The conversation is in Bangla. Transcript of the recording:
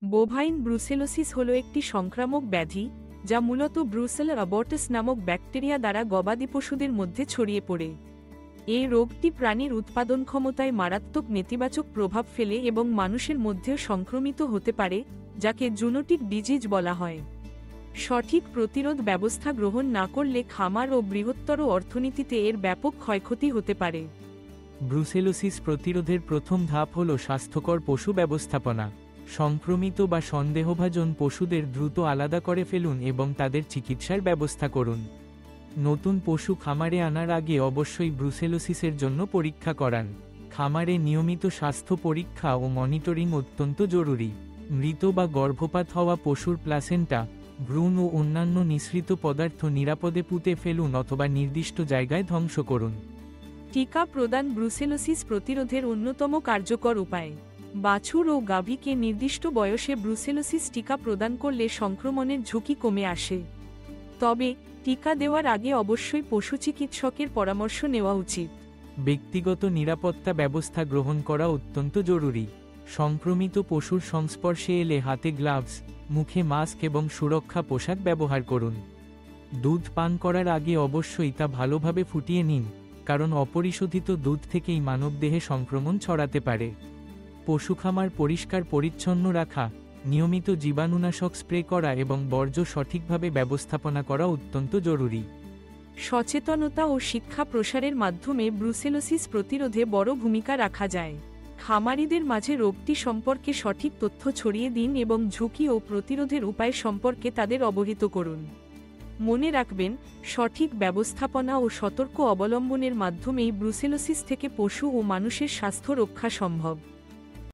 বোভাইন ব্রুসেলোসিস হল একটি সংক্রামক ব্যাধি যা মূলত ব্রুসেলা অ্যাবর্টাস নামক ব্যাকটেরিয়া দ্বারা গবাদি পশুদের মধ্যে ছড়িয়ে পড়ে। এই রোগটি প্রাণীর উৎপাদন ক্ষমতায় মারাত্মক নেতিবাচক প্রভাব ফেলে এবং মানুষের মধ্যেও সংক্রমিত হতে পারে, যাকে জুনোটিক ডিজিজ বলা হয়। সঠিক প্রতিরোধ ব্যবস্থা গ্রহণ না করলে খামার ও বৃহত্তর অর্থনীতিতে এর ব্যাপক ক্ষয়ক্ষতি হতে পারে। ব্রুসেলোসিস প্রতিরোধের প্রথম ধাপ হল স্বাস্থ্যকর পশু ব্যবস্থাপনা। সংক্রমিত বা সন্দেহভাজন পশুদের দ্রুত আলাদা করে ফেলুন এবং তাদের চিকিৎসার ব্যবস্থা করুন। নতুন পশু খামারে আনার আগে অবশ্যই ব্রুসেলোসিসের জন্য পরীক্ষা করান। খামারে নিয়মিত স্বাস্থ্য পরীক্ষা ও মনিটরিং অত্যন্ত জরুরি। মৃত বা গর্ভপাত হওয়া পশুর প্লাসেন্টা, ভ্রূণ ও অন্যান্য নিঃসৃত পদার্থ নিরাপদে পুঁতে ফেলুন অথবা নির্দিষ্ট জায়গায় ধ্বংস করুন। টিকা প্রদান ব্রুসেলোসিস প্রতিরোধের অন্যতম কার্যকর উপায়। বাছুর ও গাভীকে নির্দিষ্ট বয়সে ব্রুসেলোসিস টিকা প্রদান করলে সংক্রমণের ঝুঁকি কমে আসে। তবে টিকা দেওয়ার আগে অবশ্যই পশু চিকিৎসকের পরামর্শ নেওয়া উচিত। ব্যক্তিগত নিরাপত্তা ব্যবস্থা গ্রহণ করা অত্যন্ত জরুরি। সংক্রমিত পশুর সংস্পর্শে এলে হাতে গ্লাভস, মুখে মাস্ক এবং সুরক্ষা পোশাক ব্যবহার করুন। দুধ পান করার আগে অবশ্যই তা ভালোভাবে ফুটিয়ে নিন, কারণ অপরিশোধিত দুধ থেকেই মানবদেহে সংক্রমণ ছড়াতে পারে। পশু খামার পরিষ্কার পরিচ্ছন্ন রাখা, নিয়মিত জীবাণুনাশক স্প্রে করা এবং বর্জ্য সঠিকভাবে ব্যবস্থাপনা করা অত্যন্ত জরুরি। সচেতনতা ও শিক্ষা প্রসারের মাধ্যমে ব্রুসেলোসিস প্রতিরোধে বড় ভূমিকা রাখা যায়। খামারিদের মাঝে রোগটি সম্পর্কে সঠিক তথ্য ছড়িয়ে দিন এবং ঝুঁকি ও প্রতিরোধের উপায় সম্পর্কে তাদের অবহিত করুন। মনে রাখবেন, সঠিক ব্যবস্থাপনা ও সতর্ক অবলম্বনের মাধ্যমেই ব্রুসেলোসিস থেকে পশু ও মানুষের স্বাস্থ্য রক্ষা সম্ভব।